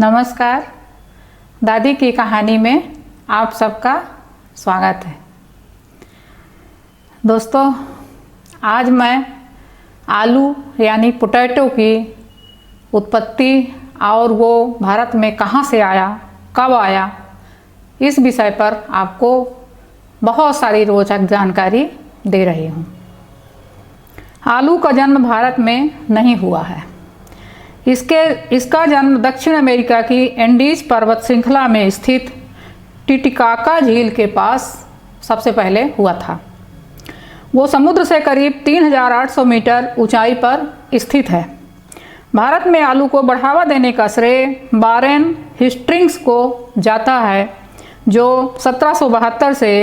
नमस्कार। दादी की कहानी में आप सबका स्वागत है। दोस्तों, आज मैं आलू यानी पोटैटो की उत्पत्ति और वो भारत में कहाँ से आया, कब आया, इस विषय पर आपको बहुत सारी रोचक जानकारी दे रही हूँ। आलू का जन्म भारत में नहीं हुआ है। इसका जन्म दक्षिण अमेरिका की एंडीज पर्वत श्रृंखला में स्थित टिटिकाका झील के पास सबसे पहले हुआ था। वो समुद्र से करीब 3800 मीटर ऊंचाई पर स्थित है। भारत में आलू को बढ़ावा देने का श्रेय वारेन हेस्टिंग्स को जाता है, जो 1772 से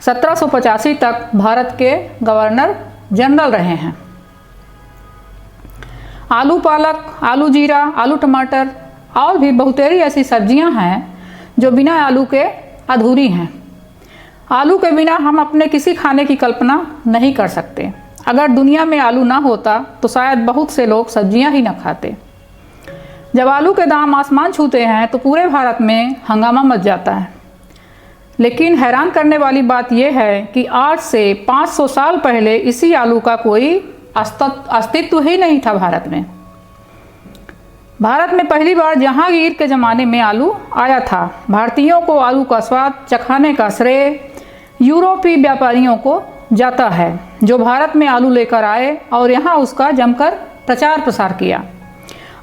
1785 तक भारत के गवर्नर जनरल रहे हैं। आलू पालक, आलू जीरा, आलू टमाटर और भी बहुतेरी ऐसी सब्जियां हैं जो बिना आलू के अधूरी हैं। आलू के बिना हम अपने किसी खाने की कल्पना नहीं कर सकते। अगर दुनिया में आलू ना होता तो शायद बहुत से लोग सब्जियां ही ना खाते। जब आलू के दाम आसमान छूते हैं तो पूरे भारत में हंगामा मच जाता है। लेकिन हैरान करने वाली बात यह है कि आज से 500 साल पहले इसी आलू का कोई अस्तित्व ही नहीं था। भारत में पहली बार जहांगीर के ज़माने में आलू आया था। भारतीयों को आलू का स्वाद चखाने का श्रेय यूरोपीय व्यापारियों को जाता है, जो भारत में आलू लेकर आए और यहाँ उसका जमकर प्रचार प्रसार किया।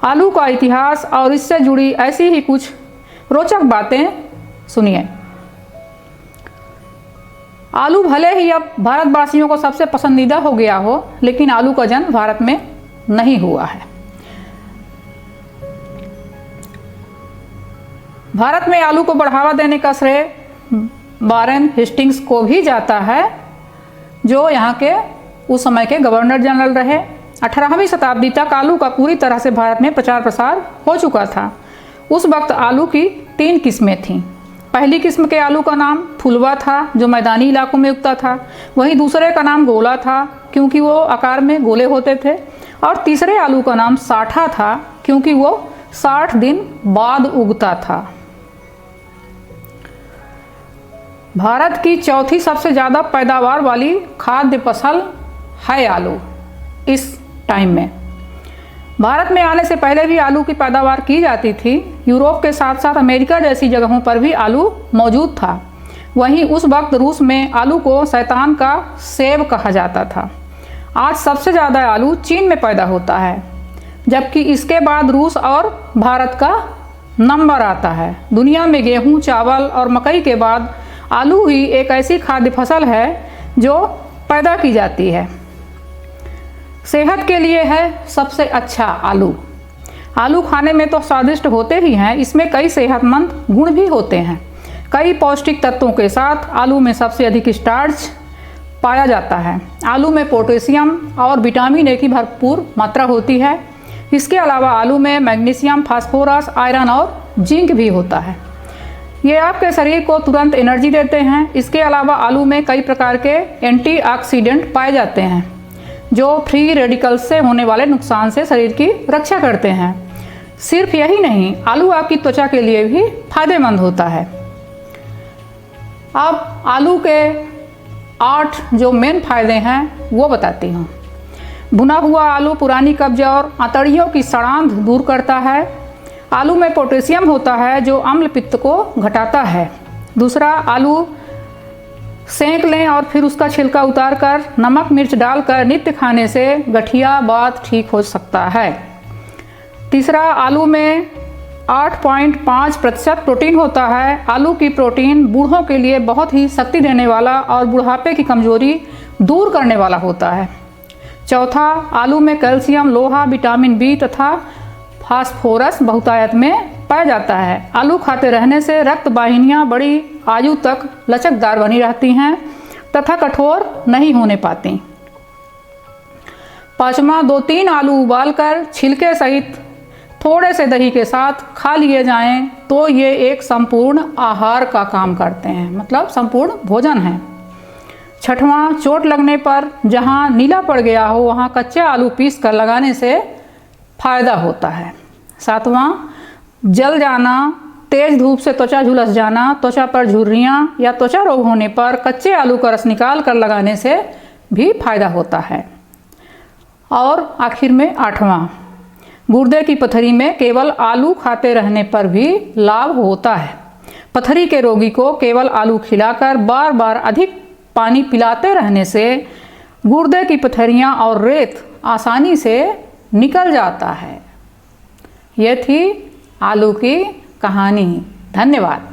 आलू का इतिहास और इससे जुड़ी ऐसी ही कुछ रोचक बातें सुनिए। आलू भले ही अब भारतवासियों को सबसे पसंदीदा हो गया हो, लेकिन आलू का जन्म भारत में नहीं हुआ है। भारत में आलू को बढ़ावा देने का श्रेय वारेन हेस्टिंग्स को भी जाता है, जो यहाँ के उस समय के गवर्नर जनरल रहे। 18वीं शताब्दी तक आलू का पूरी तरह से भारत में प्रचार प्रसार हो चुका था। उस वक्त आलू की 3 किस्में थीं। पहली किस्म के आलू का नाम फुलवा था, जो मैदानी इलाकों में उगता था। वहीं दूसरे का नाम गोला था, क्योंकि वो आकार में गोले होते थे। और तीसरे आलू का नाम साठा था, क्योंकि वो 60 दिन बाद उगता था। भारत की चौथी सबसे ज़्यादा पैदावार वाली खाद्य फसल है आलू। इस टाइम में भारत में आने से पहले भी आलू की पैदावार की जाती थी। यूरोप के साथ साथ अमेरिका जैसी जगहों पर भी आलू मौजूद था। वहीं उस वक्त रूस में आलू को शैतान का सेब कहा जाता था। आज सबसे ज़्यादा आलू चीन में पैदा होता है, जबकि इसके बाद रूस और भारत का नंबर आता है। दुनिया में गेहूँ, चावल और मकई के बाद आलू ही एक ऐसी खाद्य फसल है जो पैदा की जाती है। सेहत के लिए है सबसे अच्छा आलू। आलू खाने में तो स्वादिष्ट होते ही हैं, इसमें कई सेहतमंद गुण भी होते हैं। कई पौष्टिक तत्वों के साथ आलू में सबसे अधिक स्टार्च पाया जाता है। आलू में पोटेशियम और विटामिन ए की भरपूर मात्रा होती है। इसके अलावा आलू में मैग्नीशियम, फास्फोरस, आयरन और जिंक भी होता है। ये आपके शरीर को तुरंत एनर्जी देते हैं। इसके अलावा आलू में कई प्रकार के एंटीऑक्सीडेंट पाए जाते हैं, जो फ्री रेडिकल्स से होने वाले नुकसान से शरीर की रक्षा करते हैं। सिर्फ यही नहीं, आलू आपकी त्वचा के लिए भी फायदेमंद होता है। अब आलू के 8 जो मेन फायदे हैं वो बताती हूँ। भुना हुआ आलू पुरानी कब्ज और आंतड़ियों की सड़ांध दूर करता है। आलू में पोटेशियम होता है, जो अम्ल पित्त को घटाता है। दूसरा, आलू सेंक लें और फिर उसका छिलका उतार कर नमक मिर्च डालकर नित्य खाने से गठिया बात ठीक हो सकता है। तीसरा, आलू में 8.5% प्रोटीन होता है। आलू की प्रोटीन बूढ़ों के लिए बहुत ही शक्ति देने वाला और बुढ़ापे की कमजोरी दूर करने वाला होता है। चौथा, आलू में कैल्शियम, लोहा, विटामिन बी तथा फास्फोरस बहुतायत में पाया जाता है। आलू खाते रहने से रक्त वाहिनियाँ बड़ी आयु तक लचकदार बनी रहती हैं तथा कठोर नहीं होने पाती। पाँचवा, 2-3 आलू उबालकर छिलके सहित थोड़े से दही के साथ खा लिए जाएं तो ये एक संपूर्ण आहार का काम करते हैं, मतलब संपूर्ण भोजन है। छठवां, चोट लगने पर जहाँ नीला पड़ गया हो वहाँ कच्चा आलू पीस कर लगाने से फायदा होता है। सातवां, जल जाना, तेज धूप से त्वचा झुलस जाना, त्वचा पर झुर्रियाँ या त्वचा रोग होने पर कच्चे आलू का रस निकाल कर लगाने से भी फायदा होता है। और आखिर में 8वां, गुर्दे की पथरी में केवल आलू खाते रहने पर भी लाभ होता है। पथरी के रोगी को केवल आलू खिलाकर बार बार अधिक पानी पिलाते रहने से गुर्दे की पथरियाँ और रेत आसानी से निकल जाता है। यह थी आलू की कहानी। धन्यवाद।